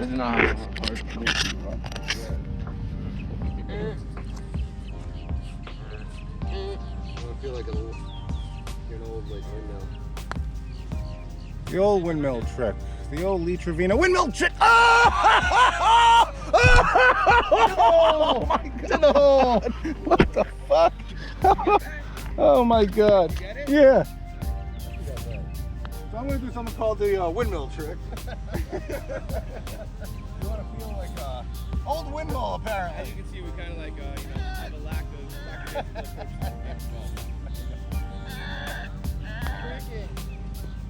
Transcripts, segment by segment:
didn't know how hard to make it. I feel like an old like windmill. The old windmill trick. The old Lee Trevino windmill trick. Oh! Oh my God! What the fuck? Oh my God! Yeah. So I'm gonna do something called the windmill trick. You want to feel like old windmill, apparently. As you can see, we kind of like have a lack of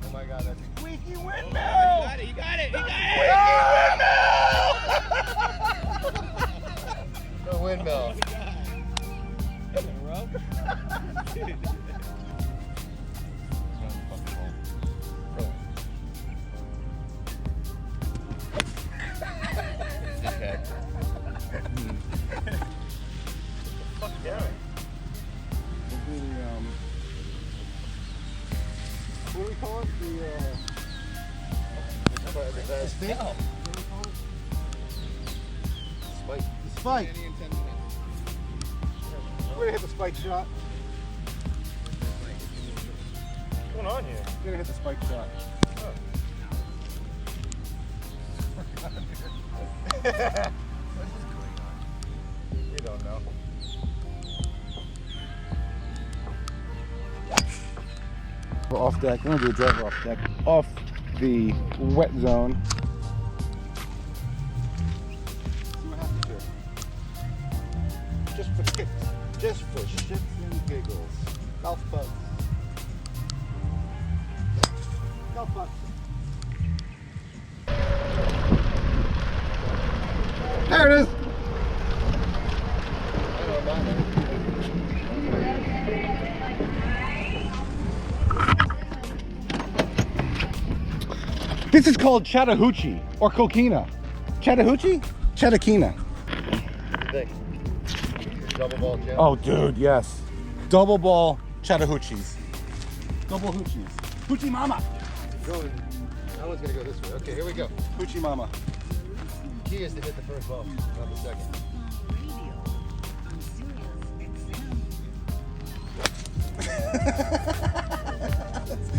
Oh my God, that's a Squeaky Oh, windmill! you got it! the windmill. What do we call it? The stick? Spike. The spike. We're gonna hit the spike shot. What's going on here? We're gonna hit the spike shot. You don't know. We're off deck. We're gonna do a driver off deck. Off the wet zone. See what happens here. Just for kicks. Just for shits and giggles. Golf butts. Golf butts. There it is. This is called Chattahoochee or coquina. Chattahoochee? Chattahoochee. Thick. Double ball jump. Oh, dude, yes. Double ball Chattahoochees. Double hoochies. Hoochie mama. Going. That one's gonna go this way. Okay, here we go. Hoochie mama. Key is to hit the first ball, not the second.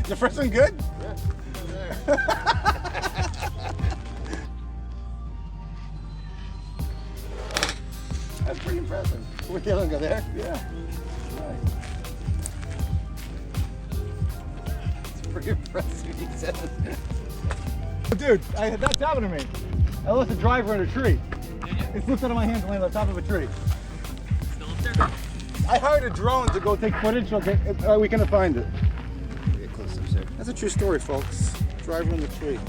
The first one good? Yeah. That's pretty impressive. We're gonna go there? Yeah. Nice. It's pretty impressive, he says. Dude, that's happened to me. I lost a driver in a tree. It slipped out of my hands and landed on top of a tree. Still up there? I hired a drone to go take footage. Okay, we can find it. Get close up, sir. That's a true story, folks. Driver in the tree.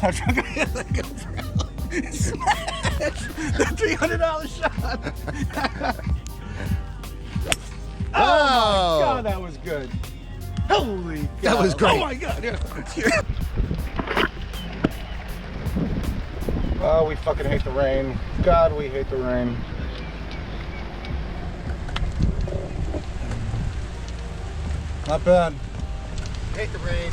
I'm trying to get the GoPro. Smash! The $300 shot! Oh my God, that was good. Holy God. That was great. Oh my God. Yeah. Oh, we fucking hate the rain. God, we hate the rain. Not bad. Hate the rain.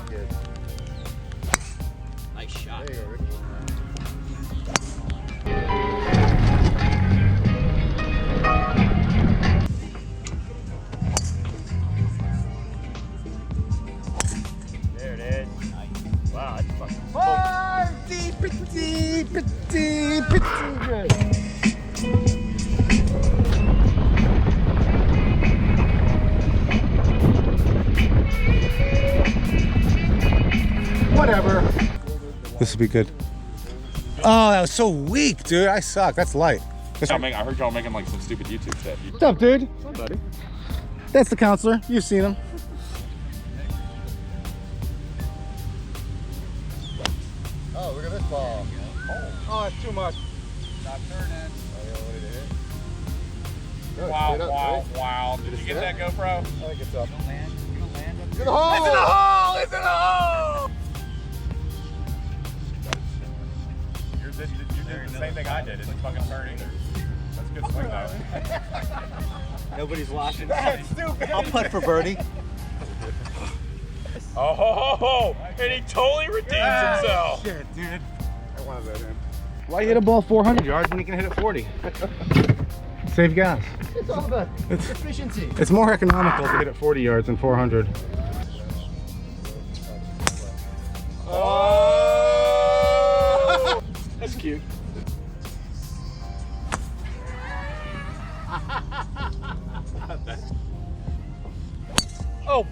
Good. Nice shot. There you go, Ricky. There it is. Nice. Wow, that's fucking Pretty good. Whatever. This will be good. Oh, that was so weak, dude. I suck. That's light. I heard y'all making like some stupid YouTube shit. What's up, dude? What's up, buddy? That's the counselor. You've seen him. Oh, look at this ball. Oh, it's too much. Stop turning. Oh, you don't want it to hit? No, Wow, straight up, wow, right? wow. Did you get that GoPro? I think it's up. You're gonna land up It's in there. the hole! It's in the hole! It's in the hole! You did the same thing I did. It's fucking turning. That's Good swing though. Nobody's watching. That's stupid. I'll putt for birdie. Oh, and he totally redeems himself. Shit, dude. I wanted that in. Why hit a ball 400 yards when you can hit it 40? Save gas. It's all about efficiency. It's more economical to hit it 40 yards than 400. Oh! That's cute. Oh,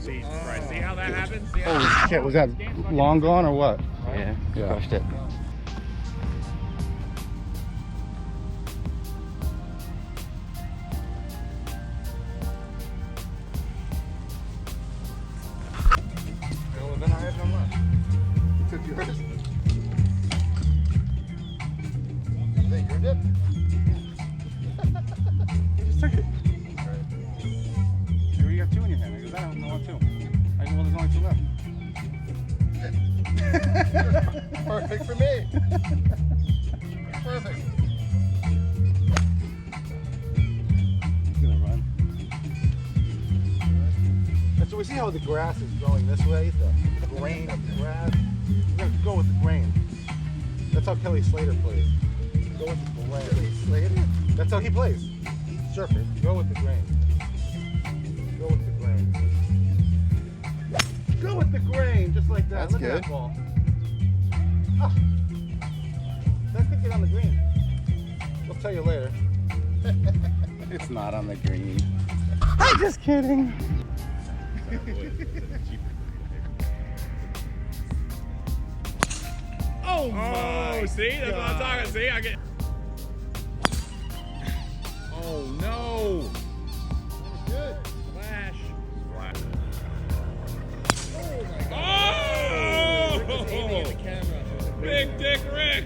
Jesus Christ. See how that happens? See how holy shit, was that long gone or what? Yeah, Yeah. crushed it. Well, then I have no left. You took yours? Is that your dip? You just took it. You got two in your hand. I go, I don't want two. I go, well, there's only two left. Perfect for me. Perfect. He's gonna run. And so we see how the grass is going this way, the grain of the grass. We're gonna go with the grain. That's how Kelly Slater plays. Go with the grain. Kelly Slater? That's how he plays. Surfer. Go with the grain. Go with the grain. Go with the grain, just like that. That's Look good. at that ball. Ah. That could get on the green. I'll tell you later. It's not on the green. I'm just kidding. Oh, see? That's what I'm talking. See? I get. Oh, no. Good. Flash. Flash. Oh! Aiming at the camera. Big Dick Rick.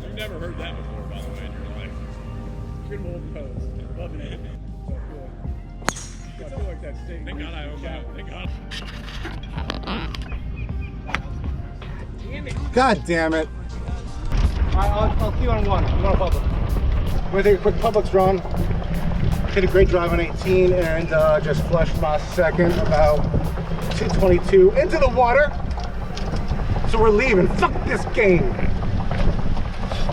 You've never heard that before, by the way, in your life. Good old pose. Love it. I feel like that state. Thank God I own that. Thank God. God damn it. I'll see you on one. I'm going to public. I'm going to take a quick Publix run. Hit a great drive on 18 and just flushed my second about 222 into the water. So we're leaving. Fuck this game.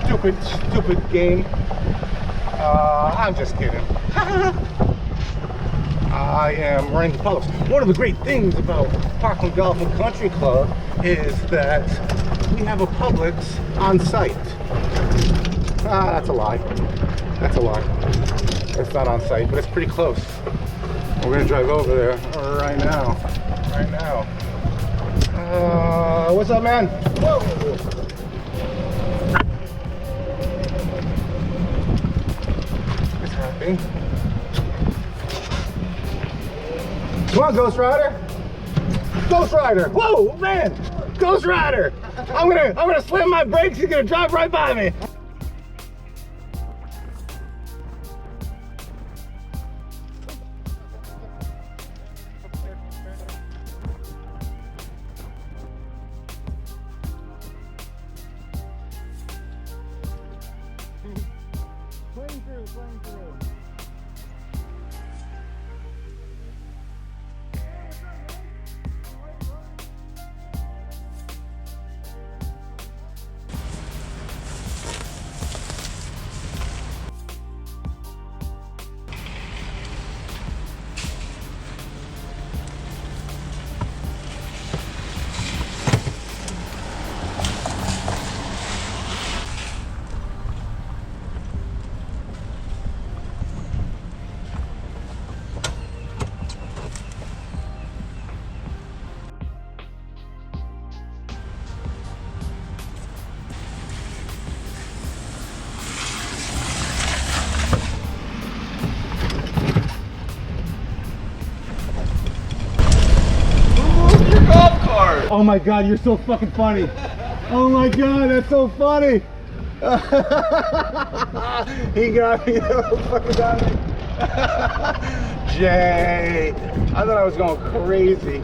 Stupid game. I'm just kidding. I am running the Publix. One of the great things about Parkland Golf and Country Club is that we have a Publix on site. That's a lie. That's a lie. It's not on site, but it's pretty close. We're gonna drive over there right now. Right now. What's up, man? Whoa! It's happy. Come on, Ghost Rider. Ghost Rider. Whoa, man. Ghost Rider. I'm gonna slam my brakes. He's gonna drive right by me. Playing through. Oh my God, you're so fucking funny. Oh my God, that's so funny. He got me, fucking got me. Jay, I thought I was going crazy.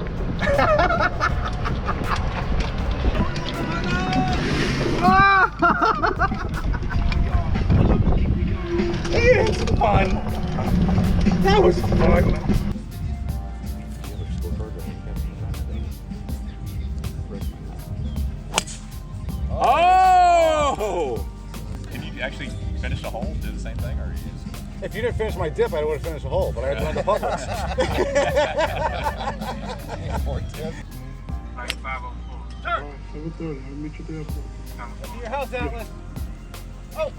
actually finish a hole, do the same thing, or you just... If you didn't finish my dip, I would have finished the hole, but I had to run the Putz. More tip. 7:30. I'll meet you at the airport. To your house, Atlas. Oh!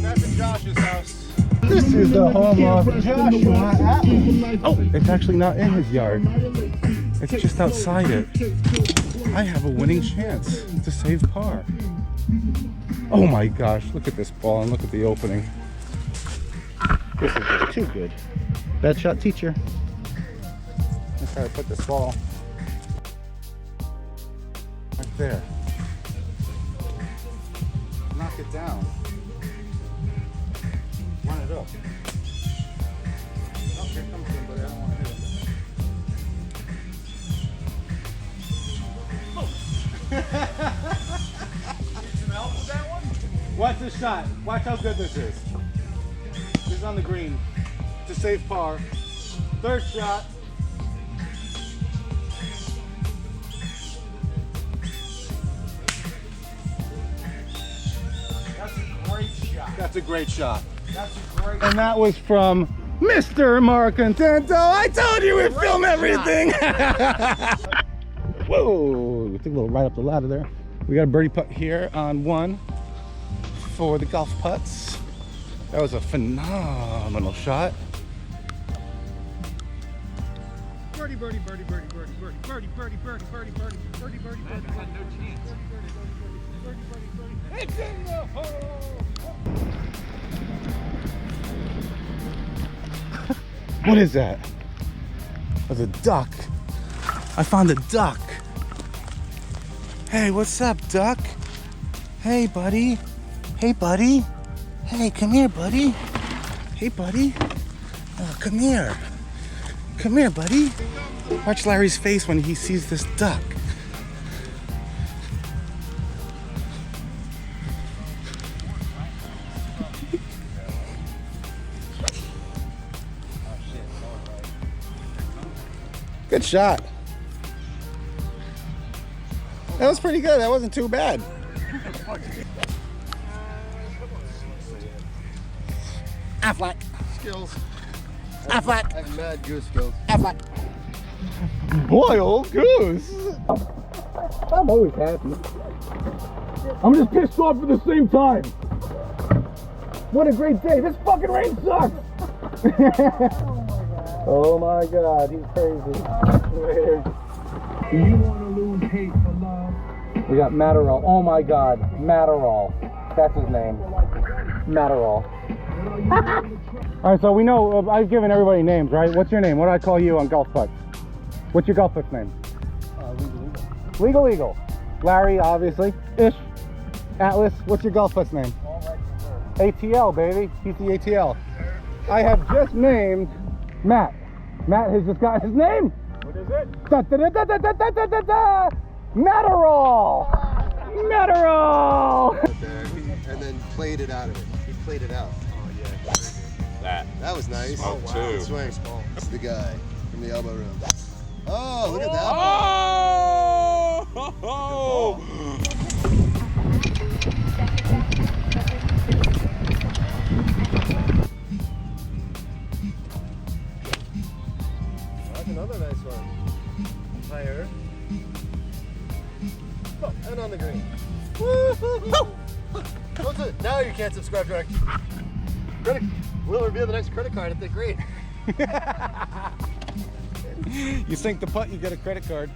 That's at Josh's house. This is the home of Joshua Atlas. Oh, it's actually not in his yard. It's just outside it. I have a winning chance to save par. Oh my gosh, look at this ball and look at the opening. This is just too good. Bad shot teacher. Let's try to put this ball right there. Knock it down. Run it up. Oh, here comes somebody. I don't want to hit him. Watch this shot. Watch how good this is. This is on the green to save par. Third shot. That's a great shot. That's a great shot. That's a great shot. And that was from Mr. Marcontento. I told you we'd film everything. Whoa, we took a little right up the ladder there. We got a birdie putt here on 1 for the golf putts. That was a phenomenal shot. Birdie, birdie, birdie, birdie, birdie, birdie, birdie, birdie, birdie, birdie, birdie, birdie, birdie, birdie, had no chance. Birdie, birdie, birdie. It's in the hole. What is that? That's a duck. I found a duck. Hey, what's up, duck? Hey, buddy. Hey, buddy. Hey, come here, buddy. Hey, buddy. Oh, come here. Come here, buddy. Watch Larry's face when he sees this duck. Good shot. That was pretty good. That wasn't too bad. Affleck. Skills. Affleck. I have mad goose skills. Affleck. Boiled goose. I'm always happy. I'm just pissed off at the same time. What a great day. This fucking rain sucks. Oh my god, he's crazy. Do you want to lose hate for love? We got Matterall. Oh my god, Matterall. That's his name. Matterall. Alright, so we know, I've given everybody names, right? What's your name? What do I call you on golf putts? What's your golf putts name? Legal Eagle. Larry, obviously. Ish. Atlas, what's your golf putts name? ATL, baby. He's the ATL. I have just named Matt. Matt has just got his name. What is it? Da, da, da, da, da, da, da, da, da. Matterall. Matterall. And then played it out of it. He played it out. Oh, yeah. That was nice. Oh, wow. Good swing. This is the guy from the elbow room. Oh, look at that. Oh! That's another nice one. Higher. Oh, and on the green. Woo-hoo-hoo. Now you can't subscribe to our credit. We'll reveal the next credit card at the green. You sink the putt, you get a credit card.